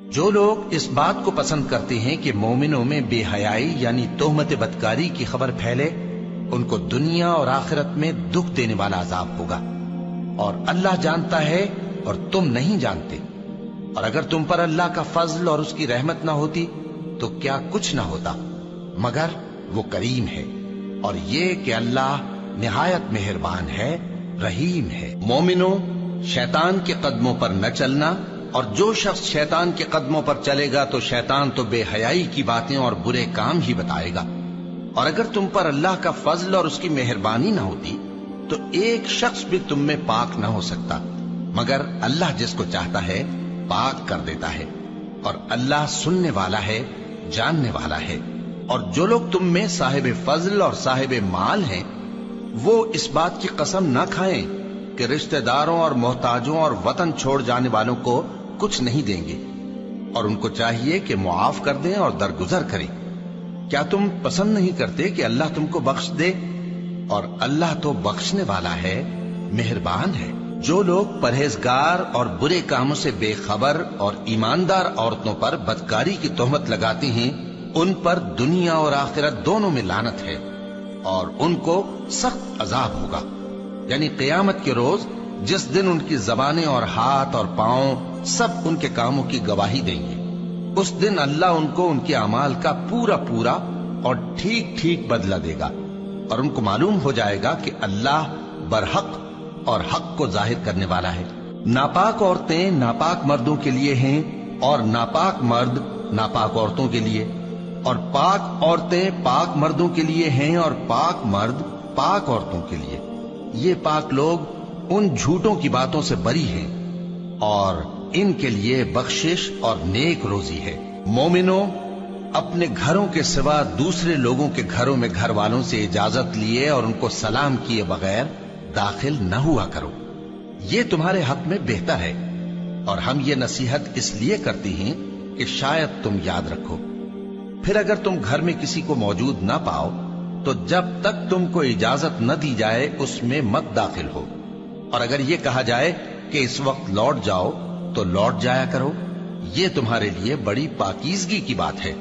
جو لوگ اس بات کو پسند کرتے ہیں کہ مومنوں میں بے حیائی یعنی تہمت بدکاری کی خبر پھیلے، ان کو دنیا اور آخرت میں دکھ دینے والا عذاب ہوگا، اور اللہ جانتا ہے اور تم نہیں جانتے۔ اور اگر تم پر اللہ کا فضل اور اس کی رحمت نہ ہوتی تو کیا کچھ نہ ہوتا، مگر وہ کریم ہے، اور یہ کہ اللہ نہایت مہربان ہے، رحیم ہے۔ مومنوں، شیطان کے قدموں پر نہ چلنا، اور جو شخص شیطان کے قدموں پر چلے گا تو شیطان تو بے حیائی کی باتیں اور برے کام ہی بتائے گا۔ اور اگر تم پر اللہ کا فضل اور اس کی مہربانی نہ ہوتی تو ایک شخص بھی تم میں پاک نہ ہو سکتا، مگر اللہ جس کو چاہتا ہے پاک کر دیتا ہے، اور اللہ سننے والا ہے، جاننے والا ہے۔ اور جو لوگ تم میں صاحب فضل اور صاحب مال ہیں، وہ اس بات کی قسم نہ کھائیں کہ رشتہ داروں اور محتاجوں اور وطن چھوڑ جانے والوں کو کچھ نہیں دیں گے، اور ان کو چاہیے کہ معاف کر دیں اور درگزر کریں۔ کیا تم پسند نہیں کرتے کہ اللہ تم کو بخش دے؟ اور اللہ تو بخشنے والا ہے، مہربان ہے۔ جو لوگ پرہیزگار اور برے کاموں سے بے خبر اور ایماندار عورتوں پر بدکاری کی تہمت لگاتے ہیں، ان پر دنیا اور آخرت دونوں میں لعنت ہے، اور ان کو سخت عذاب ہوگا، یعنی قیامت کے روز، جس دن ان کی زبانیں اور ہاتھ اور پاؤں سب ان کے کاموں کی گواہی دیں گے۔ اس دن اللہ ان کو ان کے اعمال کا پورا پورا اور ٹھیک ٹھیک بدلہ دے گا، اور ان کو معلوم ہو جائے گا کہ اللہ برحق اور حق کو ظاہر کرنے والا ہے۔ ناپاک عورتیں ناپاک مردوں کے لیے ہیں، اور ناپاک مرد ناپاک عورتوں کے لیے، اور پاک عورتیں پاک مردوں کے لیے ہیں، اور پاک مرد پاک عورتوں کے لیے۔ یہ پاک لوگ ان جھوٹوں کی باتوں سے بری ہیں، اور ان کے لیے بخشش اور نیک روزی ہے۔ مومنوں، اپنے گھروں کے سوا دوسرے لوگوں کے گھروں میں گھر والوں سے اجازت لیے اور ان کو سلام کیے بغیر داخل نہ ہوا کرو، یہ تمہارے حق میں بہتر ہے، اور ہم یہ نصیحت اس لیے کرتے ہیں کہ شاید تم یاد رکھو۔ پھر اگر تم گھر میں کسی کو موجود نہ پاؤ تو جب تک تم کو اجازت نہ دی جائے اس میں مت داخل ہو، اور اگر یہ کہا جائے کہ اس وقت لوٹ جاؤ تو لوٹ جایا کرو، یہ تمہارے لیے بڑی پاکیزگی کی بات ہے،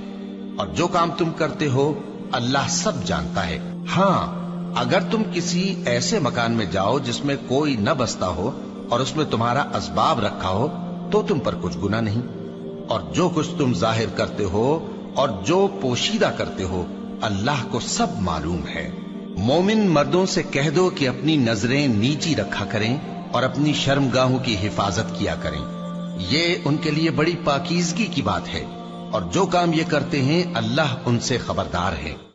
اور جو کام تم کرتے ہو اللہ سب جانتا ہے۔ ہاں، اگر تم کسی ایسے مکان میں جاؤ جس میں کوئی نہ بستا ہو اور اس میں تمہارا اسباب رکھا ہو تو تم پر کچھ گناہ نہیں، اور جو کچھ تم ظاہر کرتے ہو اور جو پوشیدہ کرتے ہو اللہ کو سب معلوم ہے۔ مومن مردوں سے کہہ دو کہ اپنی نظریں نیچی رکھا کریں اور اپنی شرمگاہوں کی حفاظت کیا کریں، یہ ان کے لیے بڑی پاکیزگی کی بات ہے، اور جو کام یہ کرتے ہیں اللہ ان سے خبردار ہے۔